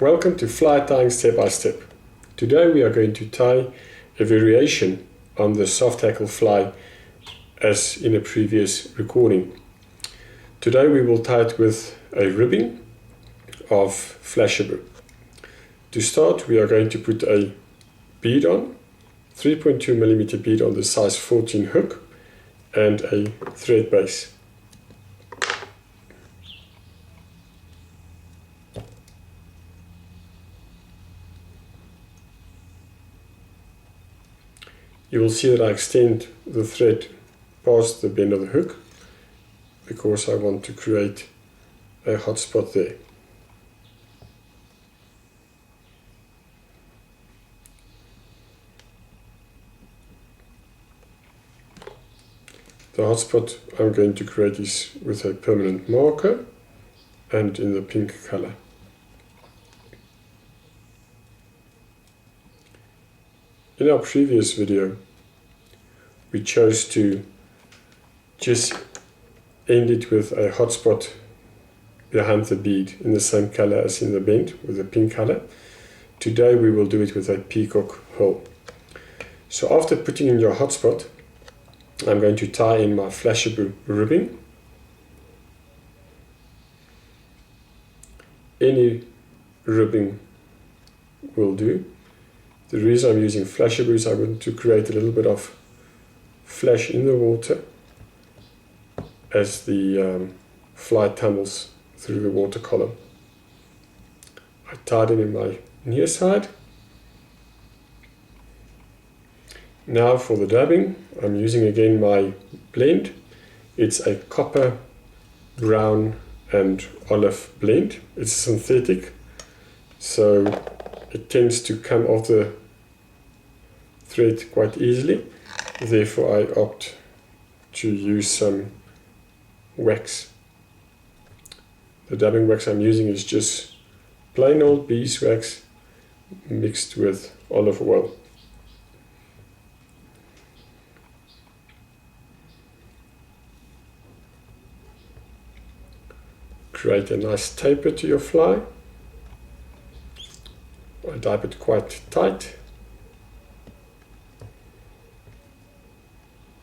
Welcome to fly tying step by step. Today we are going to tie a variation on the soft hackle fly as in a previous recording. Today we will tie it with a ribbing of flashabou. To start, we are going to put a bead on, 3.2mm bead on the size 14 hook and a thread base. You will see that I extend the thread past the bend of the hook because I want to create a hot spot there. The hotspot I'm going to create is with a permanent marker and in the pink color. In our previous video, we chose to just end it with a hotspot behind the bead in the same color as in the bend with the pink color. Today we will do it with a peacock hole. So after putting in your hotspot, I'm going to tie in my flashabou ribbing. Any ribbing will do. The reason I'm using flashabou is I want to create a little bit of flash in the water as the fly tumbles through the water column. I tied it in my near side. Now for the dabbing, I'm using again my blend. It's a copper, brown and olive blend. It's synthetic, so it tends to come off the thread quite easily. Therefore I opt to use some wax. The dabbing wax I'm using is just plain old beeswax mixed with olive oil. Create a nice taper to your fly. I dab it quite tight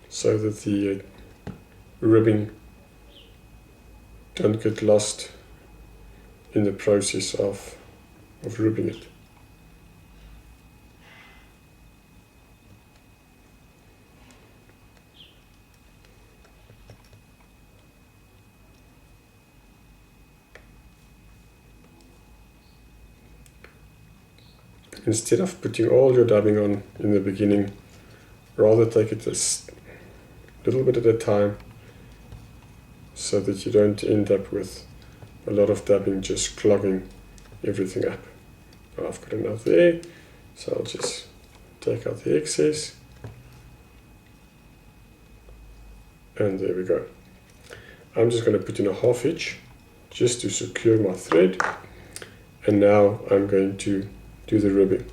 so that the ribbing don't get lost in the process of ribbing it. Instead of putting all your dabbing on in the beginning, rather take it a little bit at a time so that you don't end up with a lot of dabbing just clogging everything up. I've got enough there, so I'll just take out the excess. And there we go. I'm just going to put in a 1/2 inch just to secure my thread. And now I'm going to do the ribbing.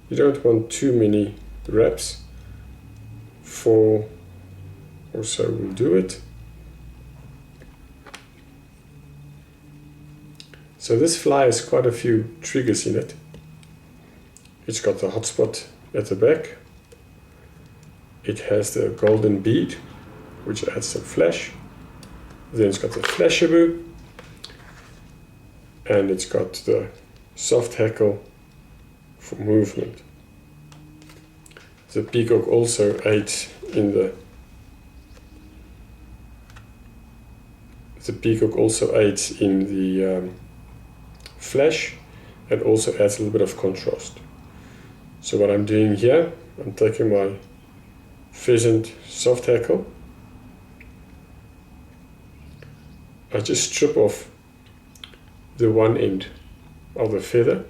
You don't want too many wraps. 4 or so will do it. So this fly has quite a few triggers in it. It's got the hotspot at the back. It has the golden bead, which adds some flash. Then it's got the flashabou. And it's got the soft hackle for movement. The peacock also aids in the flash and also adds a little bit of contrast. So what I'm doing here, I'm taking my pheasant soft hackle. I just strip off the one end of the feather.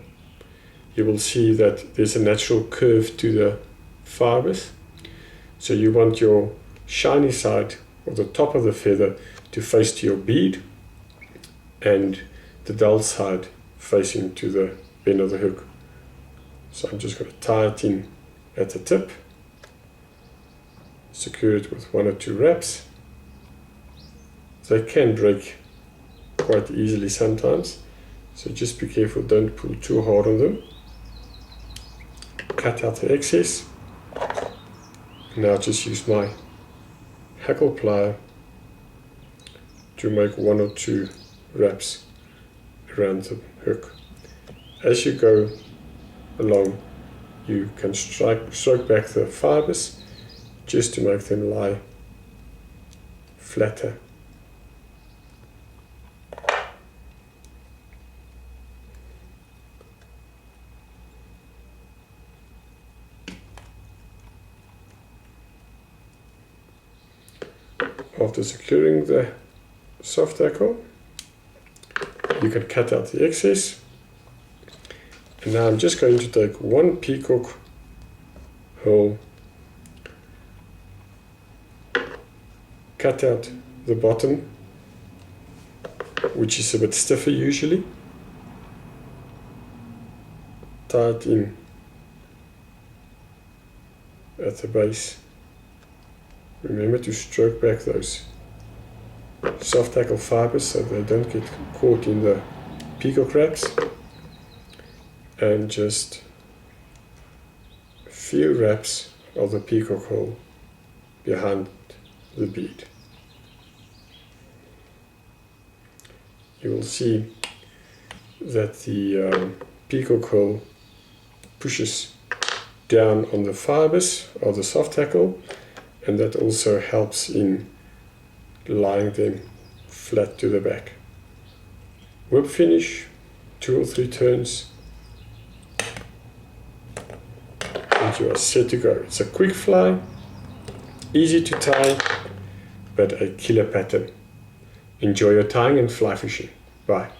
You will see that there's a natural curve to the fibers. So you want your shiny side or the top of the feather to face to your bead and the dull side facing to the bend of the hook. So I'm just going to tie it in at the tip, secure it with 1 or 2 wraps. They can break quite easily sometimes. So just be careful, don't pull too hard on them. Cut out the excess. Now just use my Hackle plier to make 1 or 2 wraps around the hook. As you go along, you can stroke back the fibers just to make them lie flatter. After securing the soft hackle, you can cut out the excess. And now I'm just going to take 1 peacock hole, cut out the bottom, which is a bit stiffer usually, tie it in at the base. Remember to stroke back those soft hackle fibers so they don't get caught in the peacock wraps, and just a few wraps of the peacock hole behind the bead. You will see that the peacock hole pushes down on the fibers of the soft hackle, and that also helps in lying them flat to the back. Whip finish, 2 or 3 turns, and you are set to go. It's a quick fly, easy to tie, but a killer pattern. Enjoy your tying and fly fishing. Bye.